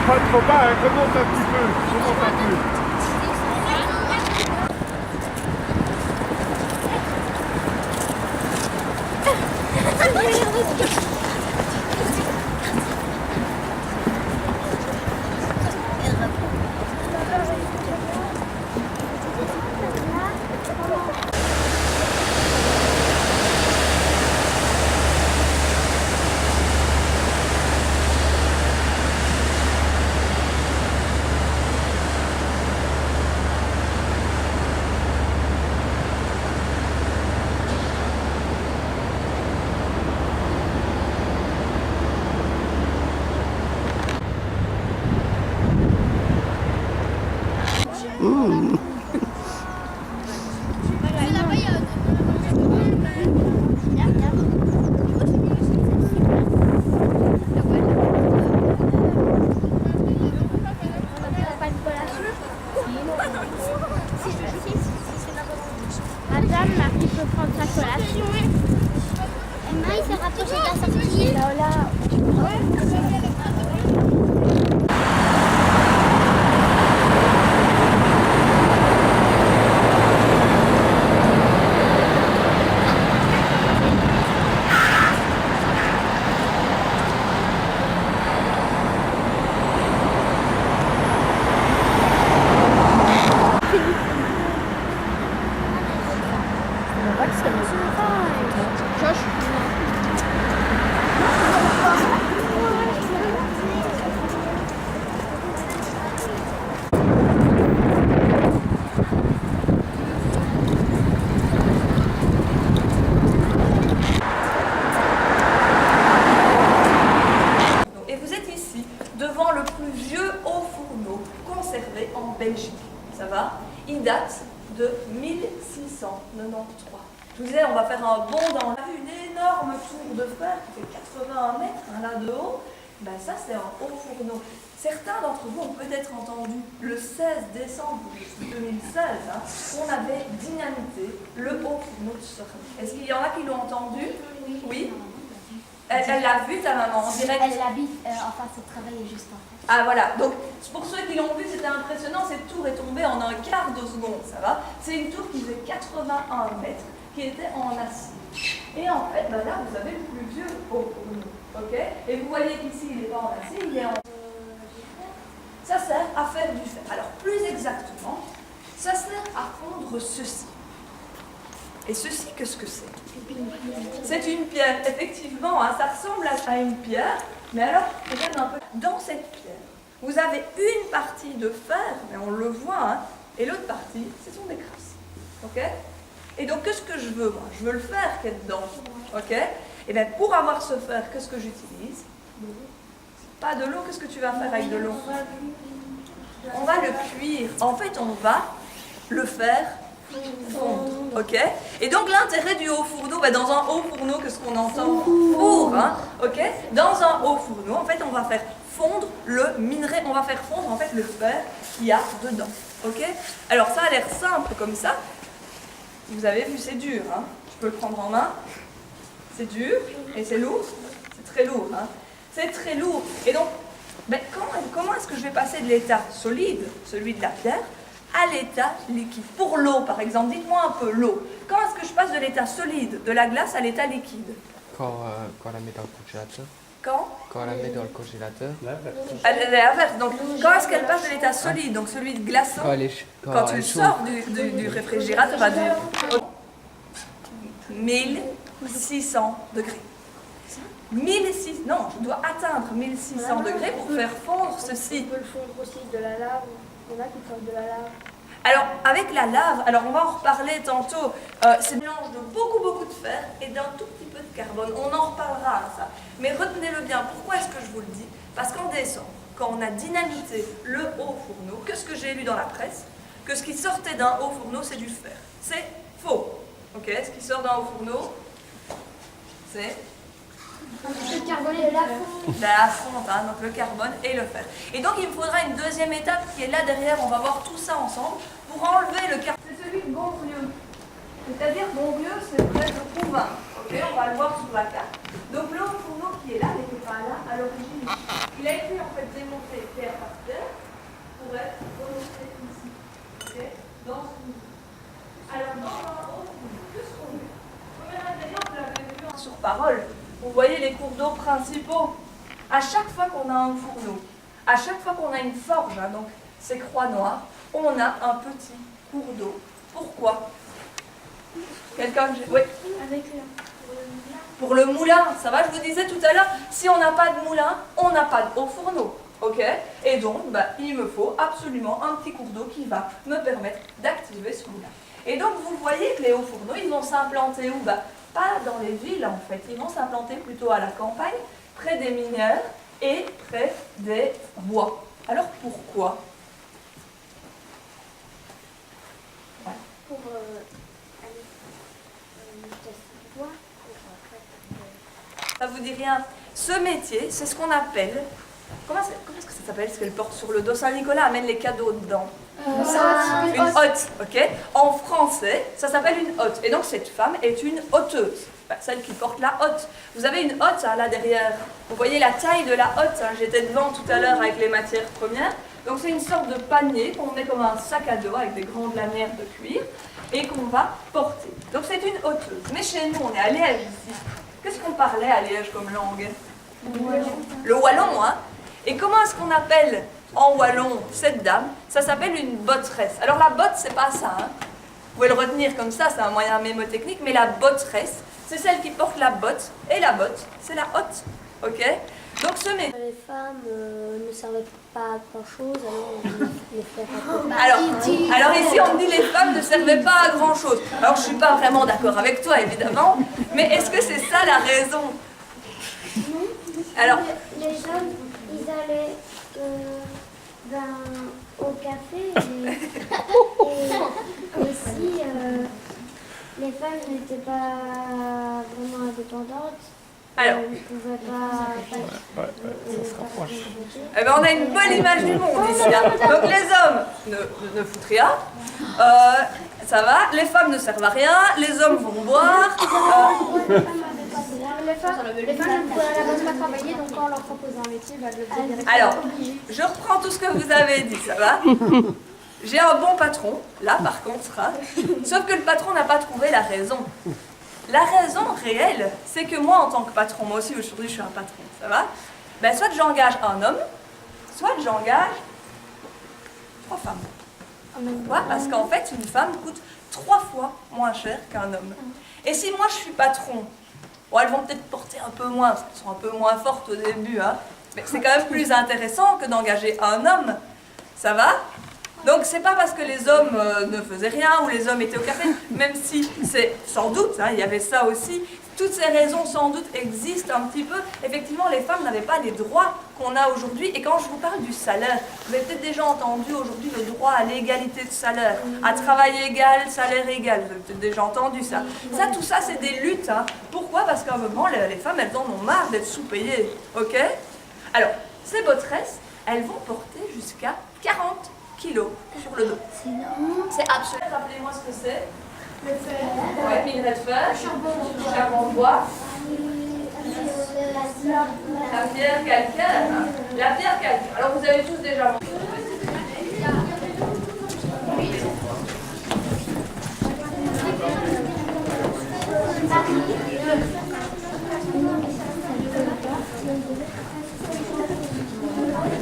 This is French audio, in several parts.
Pas trop bas, hein. Remonte un petit peu, remonte un peu. Madame, Marie peut prendre sa collation. Emma, il s'est rapproché de la sortie. Là. En Belgique, ça va? Il date de 1693. Je vous disais, on va faire un bond dans... On a vu une énorme tour de fer qui fait 81 mètres, là de haut. Ben ça, c'est un haut fourneau. Certains d'entre vous ont peut-être entendu le 16 décembre 2016 qu'on avait dynamité le haut fourneau de Sorel. Est-ce qu'il y en a qui l'ont entendu? Oui. Elle l'a vu, ta maman, en direct? Elle habite en face au travail et juste en face. Ah voilà, donc pour ceux qui l'ont vu, c'était impressionnant, cette tour est tombée en un quart de seconde, ça va? C'est une tour qui faisait 81 mètres, qui était en acier. Et en fait, ben là, vous avez le plus vieux haut fourneau, ok? Et vous voyez qu'ici, il n'est pas en acier, il est en... Ça sert à faire du fer. Alors, plus exactement, ça sert à fondre ceci. Et ceci, qu'est-ce que c'est? C'est une pierre, effectivement, ça ressemble à une pierre, mais alors, regarde un peu. Dans cette pierre, vous avez une partie de fer, mais on le voit, et l'autre partie, ce sont des crasses. Ok? Et donc, qu'est-ce que je veux, moi? Je veux le fer qui est dedans. Ok? Et bien, pour avoir ce fer, qu'est-ce que j'utilise? Pas de l'eau, qu'est-ce que tu vas faire avec de l'eau? On va le cuire. En fait, on va le faire fondre. Ok? Et donc, l'intérêt du haut fourneau, ben, dans un haut fourneau, qu'est-ce qu'on entend? Four, hein? Ok? Dans un haut fourneau, en fait, on va faire fondre le minerai, on va faire fondre en fait le fer qu'il y a dedans. Ok? Alors, ça a l'air simple comme ça. Vous avez vu, c'est dur, hein? Je peux le prendre en main. C'est dur et c'est lourd. C'est très lourd, hein? C'est très lourd. Et donc, ben, comment est-ce que je vais passer de l'état solide, celui de la pierre, à l'état liquide? Pour l'eau, par exemple, dites-moi un peu l'eau. Quand est-ce que je passe de l'état solide, de la glace, à l'état liquide? Quand on la met dans le congélateur. Quand Quand on la met dans le congélateur. Elle est inverse. Donc, quand est-ce qu'elle passe de l'état solide, donc celui de glaçon, quand tu le sors du réfrigérateur, enfin, 1600 degrés. 1600, non, je dois atteindre 1600 degrés pour faire fondre ceci. On peut le fondre aussi de la lave. Il y en a qui font de la lave. Alors, avec la lave, alors on va en reparler tantôt, c'est un mélange de beaucoup de fer et d'un tout petit peu de carbone. On en reparlera à ça. Mais retenez-le bien, pourquoi est-ce que je vous le dis? Parce qu'en décembre, quand on a dynamité le haut fourneau, qu'est-ce que j'ai lu dans la presse? Que ce qui sortait d'un haut fourneau, c'est du fer. C'est faux. Ok? Ce qui sort d'un haut fourneau, c'est Le carbone et la fonte. la fonte, hein, donc le carbone et le fer. Et donc il me faudra une deuxième étape qui est là derrière, on va voir tout ça ensemble, pour enlever le carbone. C'est celui de Bonlieu. C'est-à-dire Bonlieu, c'est près de Couvin. Ok, on va le voir sur la carte. Donc le haut fourneau qui est là, n'était pas là à l'origine. Il a été en fait démonté terre par terre pour être remonté ici. Ok, dans ce fourneau. Alors dans un haut fourneau, qu'est-ce qu'on met? Premier ingrédient, vous l'avez vu sur parole. Vous voyez les cours d'eau principaux. À chaque fois qu'on a un fourneau, à chaque fois qu'on a une forge, hein, donc ces croix noires, on a un petit cours d'eau. Pourquoi? Quelqu'un que j'ai... Oui. Avec Pour le moulin, ça va, je vous disais tout à l'heure, si on n'a pas de moulin, on n'a pas de haut fourneau. Ok? Et donc, bah, il me faut absolument un petit cours d'eau qui va me permettre d'activer ce moulin. Et donc, vous voyez que les hauts fourneaux, ils vont s'implanter où? Bah, pas dans les villes en fait, ils vont s'implanter plutôt à la campagne, près des mineurs et près des bois. Alors pourquoi? Ouais. pour Ça vous dit rien? Ce métier, c'est ce qu'on appelle... Comment est-ce que ça s'appelle ce qu'elle porte sur le dos? Saint-Nicolas amène les cadeaux dedans. Une hotte, ok? En français, ça s'appelle une hotte. Et donc cette femme est une hotteuse, celle qui porte la hotte. Vous avez une hotte hein, là derrière. Vous voyez la taille de la hotte, hein, j'étais devant tout à l'heure avec les matières premières. Donc c'est une sorte de panier qu'on met comme un sac à dos avec des grandes lanières de cuir et qu'on va porter. Donc c'est une hotteuse. Mais chez nous, on est à Liège ici. Qu'est-ce qu'on parlait à Liège comme langue? Le wallon, hein? Et comment est-ce qu'on appelle en wallon cette dame? Ça s'appelle une botteresse. Alors la botte, c'est pas ça, hein? Vous pouvez le retenir comme ça, c'est un moyen mémotechnique, mais la botteresse, c'est celle qui porte la botte, et la botte, c'est la hotte. Ok? Donc ce métier. les femmes ne servaient pas à grand chose, alors on les fait un peu. Alors ici, on me dit les femmes ne servaient pas à grand chose. Alors je suis pas vraiment d'accord avec toi, évidemment, mais est-ce que c'est ça la raison? Alors, Les hommes, ils allaient au café et aussi les femmes n'étaient pas vraiment indépendantes. alors, Elles ne pouvaient pas. Ça se rapproche. eh ben, on a une bonne image du monde ici. Hein. Donc les hommes ne foutent rien, ça va, les femmes ne servent à rien, les hommes vont boire. Les femmes ne pouvaient à la base pas travailler, donc quand on leur proposait un métier, elles le faisaient directement. Alors, je reprends tout ce que vous avez dit, ça va? J'ai un bon patron, là par contre, hein. Sauf que le patron n'a pas trouvé la raison. La raison réelle, c'est que moi en tant que patron, moi aussi aujourd'hui je suis un patron, ça va? Ben, soit j'engage un homme, soit j'engage 3 femmes. Pourquoi? Parce qu'en fait, une femme coûte 3 fois moins cher qu'un homme. Et si moi je suis patron, bon, elles vont peut-être porter un peu moins, parce qu'elles sont un peu moins fortes au début, hein, mais c'est quand même plus intéressant que d'engager un homme. Ça va? Donc c'est pas parce que les hommes ne faisaient rien ou les hommes étaient au café, même si c'est sans doute, hein, il y avait ça aussi, toutes ces raisons sans doute existent un petit peu. Effectivement, les femmes n'avaient pas les droits qu'on a aujourd'hui. Et quand je vous parle du salaire, vous avez peut-être déjà entendu aujourd'hui le droit à l'égalité de salaire, à travail égal, salaire égal. Vous avez peut-être déjà entendu ça. Ça, tout ça, c'est des luttes. Hein. Pourquoi? Parce qu'à un moment, les femmes, elles en ont marre d'être sous-payées. Ok? Alors, ces botresses, elles vont porter jusqu'à 40 kilos sur le dos. C'est énorme. C'est absolument. Rappelez-moi ce que c'est. Le fer. Ouais, minerai de fer, charbon de bois, la pierre calcaire. Hein. La pierre calcaire. Alors vous avez tous déjà.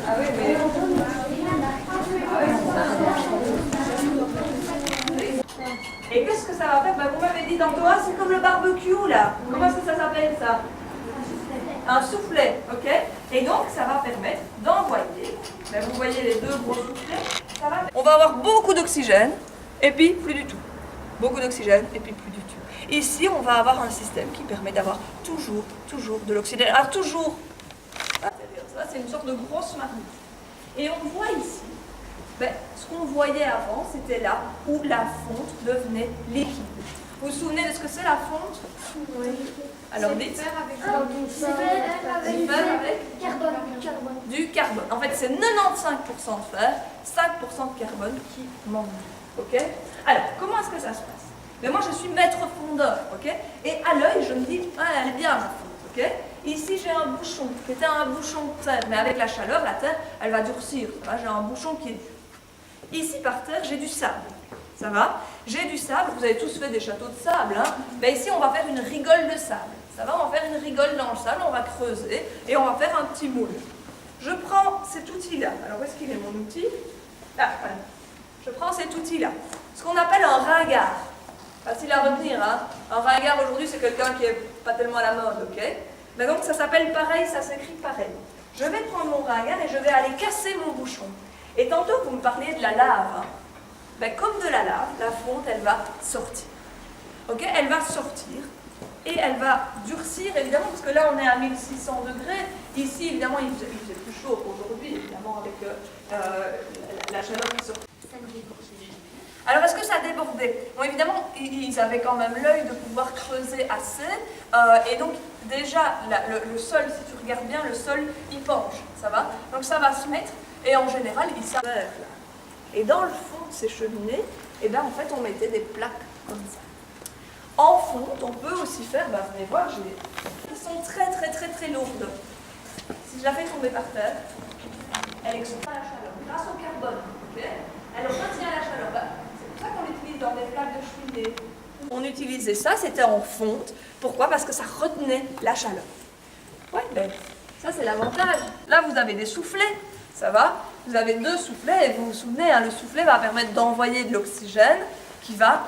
Ah oui, mais. Et qu'est-ce que ça va faire? Ben, vous m'avez dit tantôt, ah, c'est comme le barbecue là. Comment est-ce que ça s'appelle ça? Un soufflet, ok? Et donc ça va permettre d'envoyer, ben, vous voyez les deux gros soufflets, on va avoir beaucoup d'oxygène et puis plus du tout. Beaucoup d'oxygène et puis plus du tout. Ici, on va avoir un système qui permet d'avoir toujours de l'oxygène. Alors toujours, ça c'est une sorte de grosse marmite. Et on voit ici, ben, ce qu'on voyait avant, c'était là où la fonte devenait liquide. Vous vous souvenez de ce que c'est la fonte? Oui. Alors dites. Du fer avec carbone. Du carbone. En fait, c'est 95% de fer, 5% de carbone qui manque. Ok? Alors, comment est-ce que ça se passe? Mais moi, je suis maître fondeur, ok? Et à l'œil, je me dis, ah, elle est bien ma fonte, ok? Ici, j'ai un bouchon qui était un bouchon de terre, mais avec la chaleur, la terre, elle va durcir. Ça va? J'ai un bouchon qui est dur. Ici, par terre, j'ai du sable. Ça va? J'ai du sable. Vous avez tous fait des châteaux de sable. Hein? Ben ici, on va faire une rigole de sable. Ça va? On va faire une rigole dans le sable. On va creuser et on va faire un petit moule. Je prends cet outil-là. Alors, où est-ce qu'il est mon outil? Là, voilà. Je prends cet outil-là. Ce qu'on appelle un ringard. Facile à retenir. Hein? Un ringard, aujourd'hui, c'est quelqu'un qui n'est pas tellement à la mode. Ok? Ben donc, ça s'appelle pareil, ça s'écrit pareil. Je vais prendre mon ringard et je vais aller casser mon bouchon. Et tantôt, vous me parliez de la lave. Hein? Ben, comme de la lave, la fonte, elle va sortir. Ok? Elle va sortir et elle va durcir, évidemment, parce que là, on est à 1600 degrés. Ici, évidemment, il faisait plus chaud qu'aujourd'hui, évidemment, avec la chaleur qui sort. Alors, est-ce que ça débordait? Bon, évidemment, ils avaient quand même l'œil de pouvoir creuser assez. Et donc, déjà, le sol, si tu regardes bien, le sol, il penche. Ça va? Donc, ça va se mettre. Et en général, il s'avère là. Et dans le fond de ces cheminées, eh ben, en fait, on mettait des plaques comme ça. En fonte, on peut aussi faire, ben, vous allez voir, qui sont très lourdes. Si je la fais tomber par terre, elle extrait la chaleur grâce au carbone. Okay? Elle retient la chaleur. Ben, c'est pour ça qu'on l'utilise dans des plaques de cheminée. On utilisait ça, c'était en fonte. Pourquoi? Parce que ça retenait la chaleur. Ouais, ben, ça c'est l'avantage. Là, vous avez des soufflets. Ça va? Vous avez deux soufflets et vous vous souvenez, hein, le soufflet va permettre d'envoyer de l'oxygène qui va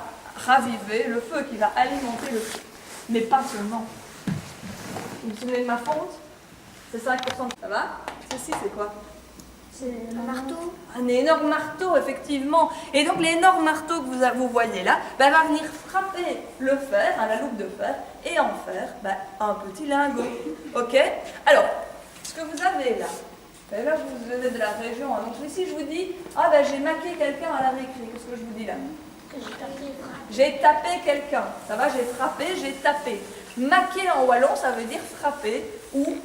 raviver le feu, qui va alimenter le feu. Mais pas seulement. Vous vous souvenez de ma fonte? C'est 5%. Ça va? Ceci, c'est quoi? C'est un marteau. Un énorme marteau, effectivement. Et donc l'énorme marteau que vous voyez là, ben, va venir frapper le fer, hein, la loupe de fer, et en faire ben, un petit lingot. Ok? Alors, ce que vous avez là, et là, vous êtes de la région. Hein. Donc ici, je vous dis, ah ben j'ai maqué quelqu'un à la récré. Qu'est-ce que je vous dis là? J'ai tapé quelqu'un. Ça va, j'ai frappé, j'ai tapé. Maquer en wallon, ça veut dire frapper ou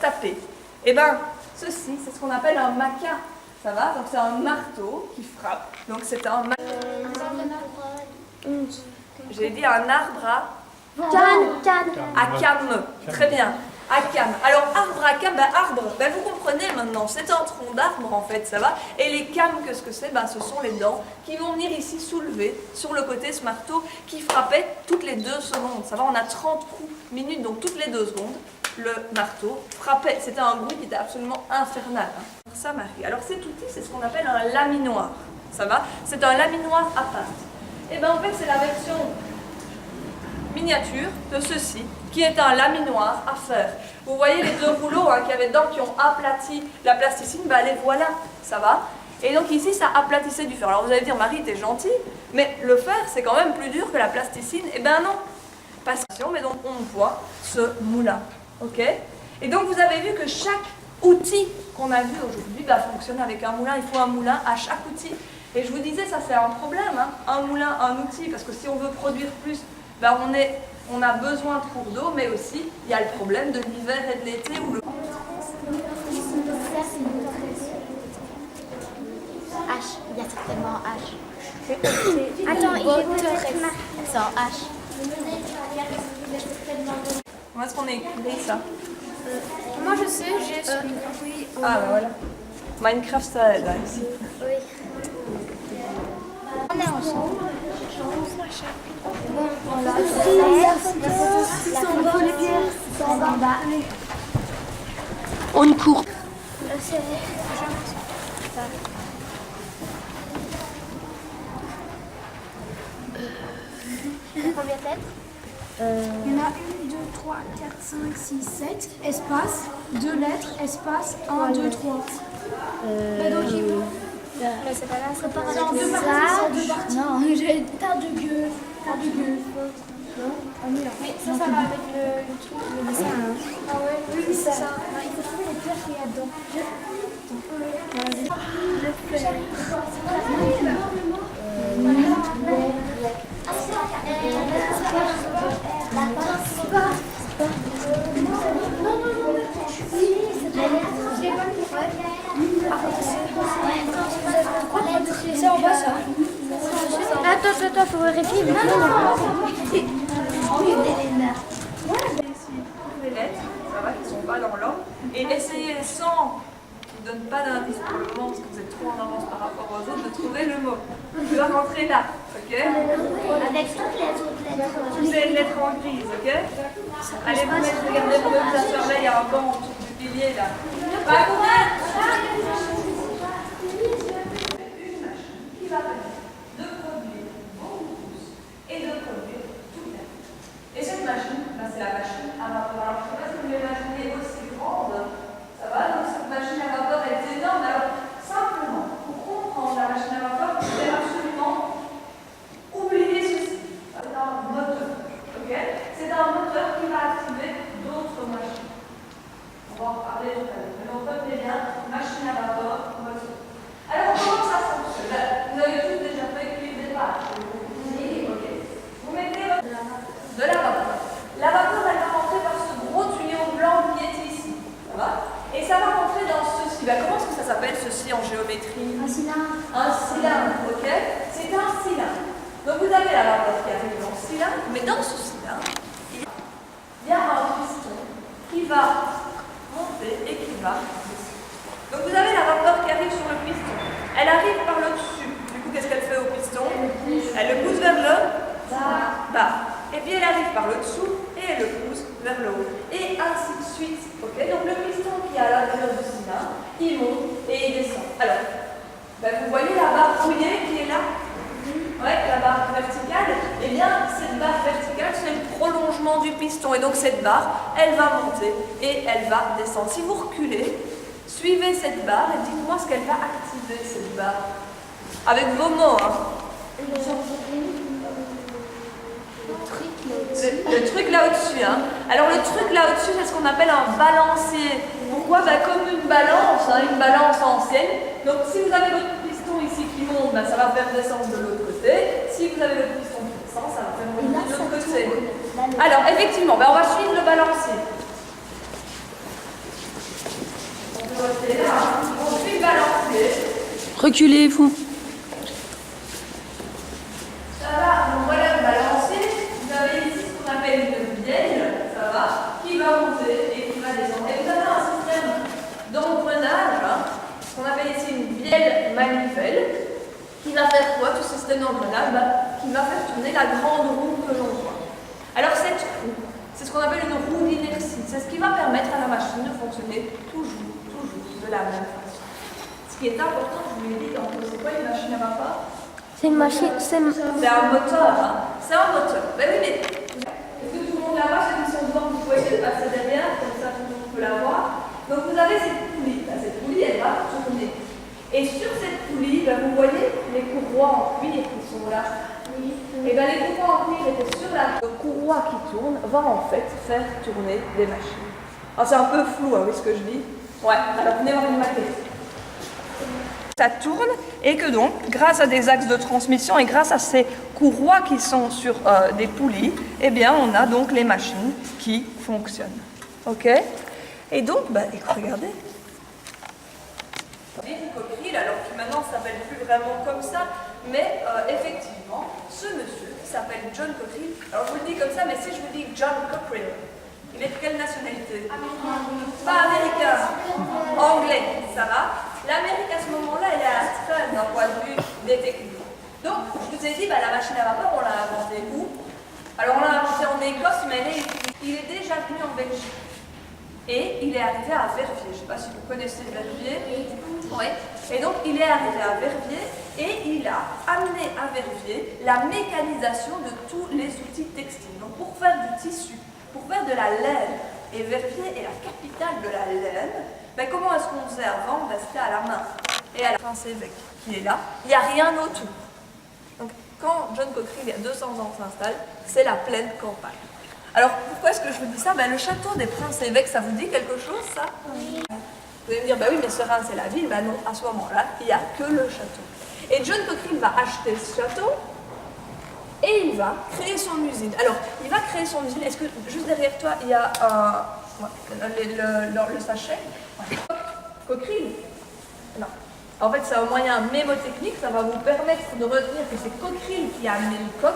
taper. Et bien, ceci, c'est ce qu'on appelle un maca. Ça va? Donc c'est un marteau qui frappe. Donc c'est un J'ai dit un arbre à... Canne. À cam. Très bien. À cam. Alors, arbre à cam, ben, arbre, ben, vous comprenez maintenant, c'est un tronc d'arbre en fait, ça va? Et les cams, qu'est-ce que c'est? Ben, ce sont les dents qui vont venir ici soulever sur le côté ce marteau qui frappait toutes les 2 secondes. Ça va? On a 30 coups minutes, donc toutes les 2 secondes, le marteau frappait. C'était un bruit qui était absolument infernal. Hein. Ça, Marie. Alors, cet outil, c'est ce qu'on appelle un laminoir. Ça va? C'est un laminoir à pâte. Et bien, en fait, c'est la version miniature de ceci, qui est un laminoir à faire. Vous voyez les 2 rouleaux hein, qu'il y avait dedans qui ont aplati la plasticine, ben les voilà, ça va. Et donc ici, ça aplatissait du fer. Alors vous allez dire, Marie, t'es gentille, mais le fer, c'est quand même plus dur que la plasticine. Eh bien non, parce que mais donc on voit ce moulin, ok? Et donc vous avez vu que chaque outil qu'on a vu aujourd'hui fonctionne avec un moulin. Il faut un moulin à chaque outil. Et je vous disais, ça c'est un problème, hein, un moulin, un outil, parce que si on veut produire plus, on a besoin de cours d'eau, mais aussi il y a le problème de l'hiver et de l'été où le... H, il y a certainement H. Attends, il est sans H. Comment est-ce qu'on écrit ça? Moi je sais, j'ai oui. Ah bah voilà. Minecraft ça aide hein, ici. Oui. On est ensemble. Bon, voilà. On court. Combien de lettres? Il y en a 1, 2, 3, 4, 5, 6, 7, espace, 2 lettres, espace, 1, 2, 3. Mais c'est pas là, c'est pas C'est en deux parties, c'est en deux parties. Non, j'ai tas de gueule. Mais ça va avec le truc, le dessin. Ah ouais, oui, c'est ça. Il faut trouver les pierres qu'il y a dedans. C'est en bas ça. Attends, faut vérifier. Les lettres, ça va, qui ne sont pas dans l'ordre, et essayez sans, je ne vous donne pas d'indice pour le moment parce que vous êtes trop en avance par rapport aux autres, de trouver le mot. Tu vas rentrer là, ok? Avec toutes les autres lettres. Toutes les lettres en grise, ok? Allez vous mettre, regardez vous mettre la surveille, il y a un banc autour du pilier là. Pas couvert! Qui va permettre de produire beaucoup plus et de produire tout bien. Et cette machine, c'est la machine à vapeur. Alors je ne sais pas si vous l'imaginez aussi grande, ça va? Donc cette machine à vapeur est énorme. Alors simplement, pour comprendre la machine à vapeur, vous devez absolument oublier ceci. C'est un moteur, ok? C'est un moteur qui va activer d'autres machines. On va en parler tout à l'heure. Mais on peut bien machine à vapeur, moteur. Alors comment ça fonctionne? Vous avez tous déjà fait cuire des pâtes. Oui, ok. Vous mettez de la vapeur. La vapeur, elle va rentrer par ce gros tuyau blanc qui est ici. Ça va? Et ça va rentrer dans ceci. Comment est-ce que ça s'appelle ceci en géométrie? Un cylindre. Un cylindre, ok? C'est un cylindre. Donc vous avez la vapeur qui arrive dans ce cylindre, mais dans ce cylindre, il y a un piston qui va monter et qui va descendre. Donc vous avez la vapeur qui arrive sur le piston. Elle arrive par le dessus. Du coup, qu'est-ce qu'elle fait au piston? Elle le pousse vers le bas. Et puis elle arrive par le dessous et elle le pousse vers le haut. Et ainsi de suite. Ok? Donc le piston qui est à l'intérieur du cylindre, il monte et il descend. Alors, vous voyez la barre rouillée qui est là? Ouais, la barre verticale. Eh bien, cette barre verticale, c'est le prolongement du piston. Et donc cette barre, elle va monter et elle va descendre. Si vous reculez, suivez cette barre et dites-moi ce qu'elle va activer, cette barre. Avec vos mots, hein. Le truc là au-dessus, hein. Alors le truc là au-dessus, c'est ce qu'on appelle un balancier. Pourquoi? Comme une balance, hein, une balance ancienne. Donc si vous avez votre piston ici qui monte, ça va faire descendre de l'autre côté. Si vous avez votre piston qui descend, ça va faire monter de l'autre côté. Alors effectivement, on va suivre le balancier. On peut rester là, hein. On suit le balancier. Reculez-vous. Ça va, donc voilà le balancier. Vous avez ici ce qu'on appelle une bielle, ça va, qui va monter et qui va descendre. Et vous avez un système d'engrenage, hein, ce qu'on appelle ici une bielle manivelle, qui va faire quoi, tout ce système d'engrenage? Qui va faire tourner la grande roue que l'on voit. Alors cette roue, c'est ce qu'on appelle une roue d'inertie. C'est ce qui va permettre à la machine de fonctionner toujours de la même façon. Ce qui est important, je vous l'ai dit, c'est quoi une machine à vapeur? C'est une machine. C'est un moteur, hein. C'est un moteur. Ben oui, mais est-ce que tout le monde la voit? Ceux qui sont devant, vous pouvez essayer de passer derrière, comme ça tout le monde peut la voir. Donc vous avez cette poulie. Cette poulie, elle va tourner. Et sur cette poulie, ben, vous voyez les courroies en cuir qui sont là. Et bien les courroies en cuir étaient sur la courroie qui tourne, va en fait faire tourner des machines. Alors c'est un peu flou, hein, oui, ce que je dis. Ouais, alors venez voir une maquette. Ça tourne et que donc, grâce à des axes de transmission et grâce à ces courroies qui sont sur des poulies, eh bien on a donc les machines qui fonctionnent. Ok? Et donc, bah, regardez. Une coquille, alors qui maintenant ne s'appelle plus vraiment comme ça, mais effectivement, ce monsieur qui s'appelle John Cochrane, alors je vous le dis comme ça, mais si je vous dis John Cochrane, il est de quelle nationalité? Pas américain, anglais, ça va? L'Amérique à ce moment-là, elle est à la traîne d'un point de vue des techniques. Donc, je vous ai dit, bah, la machine à vapeur, on l'a inventée où? Alors, on l'a inventée en Écosse, mais il est déjà venu en Belgique. Et il est arrivé à Verviers. Je ne sais pas si vous connaissez Verviers. Oui. Et donc, il est arrivé à Verviers et il a amené à Verviers la mécanisation de tous les outils textiles. Donc, pour faire du tissu, pour faire de la laine, et Verviers est la capitale de la laine, ben, comment est-ce qu'on faisait avant? Ben, c'était à la main. Et à la Prince-Évêque, qui est là, il n'y a rien autour. Donc, quand John Cochrane, il y a 200 ans, s'installe, c'est la pleine campagne. Alors, pourquoi est-ce que je vous dis ça? Ben, le château des Princes-Évêques, ça vous dit quelque chose, ça? Oui. Vous allez me dire, ben oui, mais Serein, c'est la ville. Ben non, à ce moment-là, il n'y a que le château. Et John Cochrane va acheter ce château et il va créer son usine. Alors, il va créer son usine. Est-ce que, juste derrière toi, il y a le sachet? Ouais. Cochrane? Non. En fait, c'est un moyen mémotechnique, ça va vous permettre de retenir que c'est Cochrane qui a amené le coq,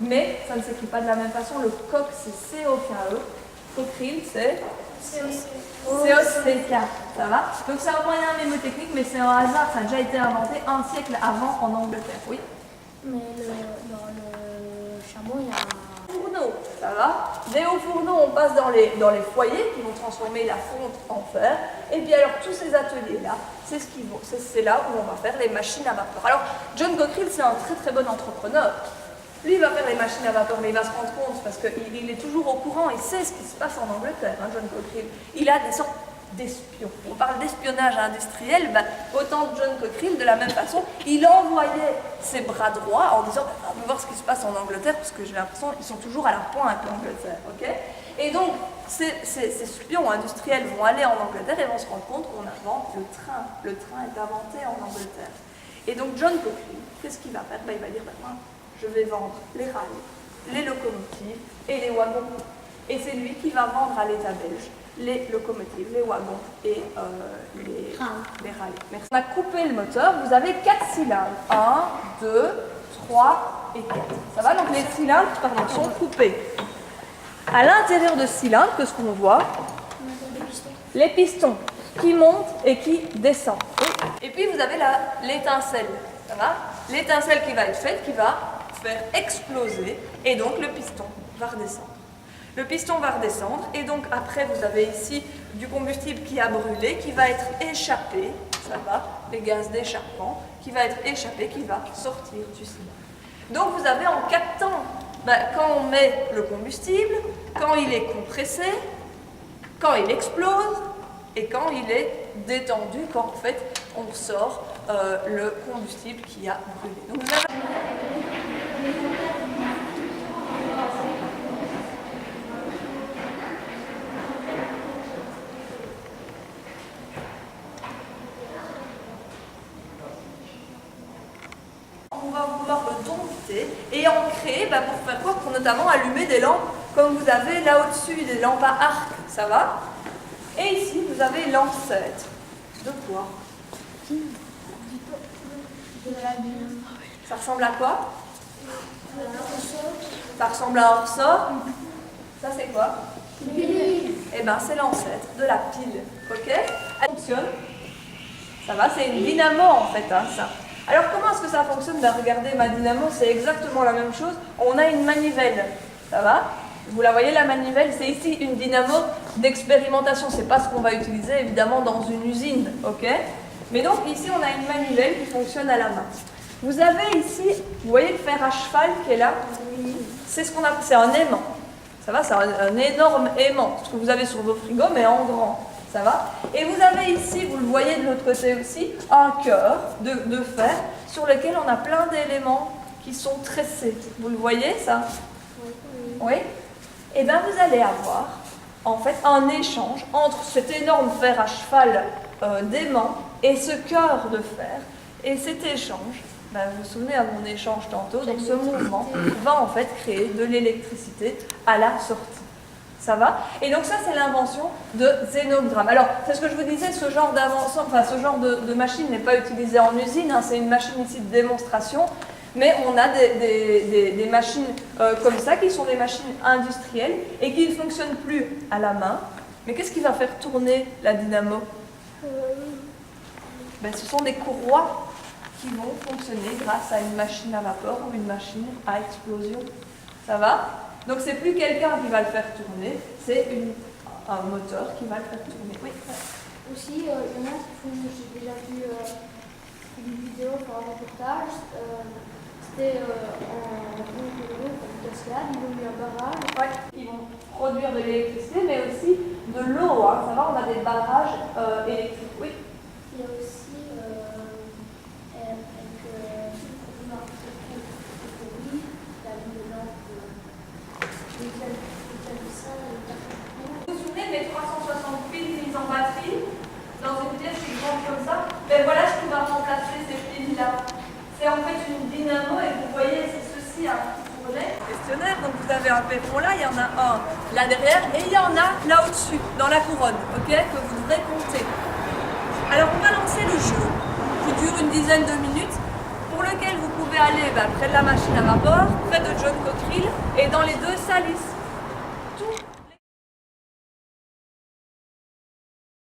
mais ça ne s'écrit pas de la même façon. Le coq, c'est C-O-K-E. Cochrane, c'est C-O-C-K. Ça va? Donc, c'est un moyen mémotechnique, mais c'est un hasard. Ça a déjà été inventé un siècle avant en Angleterre. Oui? Mais dans le chameau, il y a un fourneau, ça va? Des hauts fourneaux, on passe dans les foyers qui vont transformer la fonte en fer. Et puis alors, tous ces ateliers-là, c'est là où on va faire les machines à vapeur. Alors, John Cochrane, c'est un très très bon entrepreneur. Lui, il va faire les machines à vapeur, mais il va se rendre compte, parce qu'il est toujours au courant, il sait ce qui se passe en Angleterre, hein, John Cochrane. Il a des sortes d'espions. On parle d'espionnage industriel, ben, autant John Cochrane, de la même façon, il envoyait ses bras droits en disant on va voir ce qui se passe en Angleterre, parce que j'ai l'impression qu'ils sont toujours à la pointe l'Angleterre. Okay? Et donc, ces espions industriels vont aller en Angleterre et vont se rendre compte qu'on invente le train. Le train est inventé en Angleterre. Et donc, John Cochrane, qu'est-ce qu'il va faire? Ben, il va dire moi, je vais vendre les rails, les locomotives et les wagons. Et c'est lui qui va vendre à l'État belge les locomotives, les wagons et les rails. Merci. On a coupé le moteur, vous avez 4 cylindres. 1, 2, 3 et 4. Ça va? Donc les cylindres sont coupés. À l'intérieur de ce cylindre, qu'est-ce qu'on voit? Les pistons qui montent et qui descendent. Et puis vous avez l'étincelle. Ça va? L'étincelle qui va être faite, qui va faire exploser, et donc le piston va redescendre. Le piston va redescendre et donc après vous avez ici du combustible qui a brûlé, qui va être échappé, ça va, les gaz d'échappement, qui va être échappé, qui va sortir du cylindre. Donc vous avez en 4 temps, quand on met le combustible, quand il est compressé, quand il explose et quand il est détendu, quand en fait on sort le combustible qui a brûlé. Donc vous avez... On va vouloir le dompter et en créer pour faire quoi? Pour notamment allumer des lampes comme vous avez là au-dessus, des lampes à arc, ça va? Et ici, vous avez l'ancêtre. De quoi? Ça ressemble à quoi? Ça ressemble à un ressort. Ça c'est quoi? Eh bien, c'est l'ancêtre de la pile. Ok? Elle fonctionne. Ça va? C'est une dynamo en fait, hein, ça. Alors comment est-ce que ça fonctionne? Ben, regardez, ma dynamo, c'est exactement la même chose. On a une manivelle, ça va? Vous la voyez, la manivelle, c'est ici une dynamo d'expérimentation. C'est pas ce qu'on va utiliser évidemment dans une usine, ok? Mais donc ici, on a une manivelle qui fonctionne à la main. Vous avez ici, vous voyez le fer à cheval qui est là? C'est ce qu'on appelle, c'est un aimant. Ça va? C'est un énorme aimant, ce que vous avez sur vos frigos, mais en grand. Ça va? Et vous avez ici, vous le voyez de l'autre côté aussi, un cœur de fer sur lequel on a plein d'éléments qui sont tressés. Vous le voyez ça? Oui? Et bien vous allez avoir en fait un échange entre cet énorme fer à cheval d'aimant et ce cœur de fer. Et cet échange, ben, vous vous souvenez à mon échange tantôt, donc ce mouvement va en fait créer de l'électricité à la sortie. Ça va? Et donc ça, c'est l'invention de zénogramme. Alors, c'est ce que je vous disais, ce genre d'invention, enfin ce genre de machine n'est pas utilisé en usine, hein, c'est une machine ici de démonstration, mais on a des machines comme ça, qui sont des machines industrielles et qui ne fonctionnent plus à la main. Mais qu'est-ce qui va faire tourner la dynamo? Ben, ce sont des courroies qui vont fonctionner grâce à une machine à vapeur ou une machine à explosion. Ça va? Donc c'est plus quelqu'un qui va le faire tourner, c'est un moteur qui va le faire tourner. Oui. Aussi, il y en a qui font, j'ai déjà vu une vidéo pour un reportage, c'était en cascade, ils ont mis un barrage. Ouais. Ils vont produire de l'électricité, mais aussi de l'eau. Hein. Ça va, on a des barrages électriques. Oui. Il y a aussi Vous vous souvenez des 360 piles mises en batterie dans une pièce qui est grande comme ça? Ben voilà ce qui va remplacer ces piles-là. C'est en fait une dynamo et vous voyez, c'est ceci un petit fournet. Questionnaire, donc vous avez un perron là, il y en a un là derrière et il y en a là au-dessus, dans la couronne, ok, que vous devrez compter. Alors on va lancer le jeu qui dure une dizaine de minutes, pour lequel vous pouvez aller près de la machine à vapeur, près de John Cockerill et dans les deux salles ici.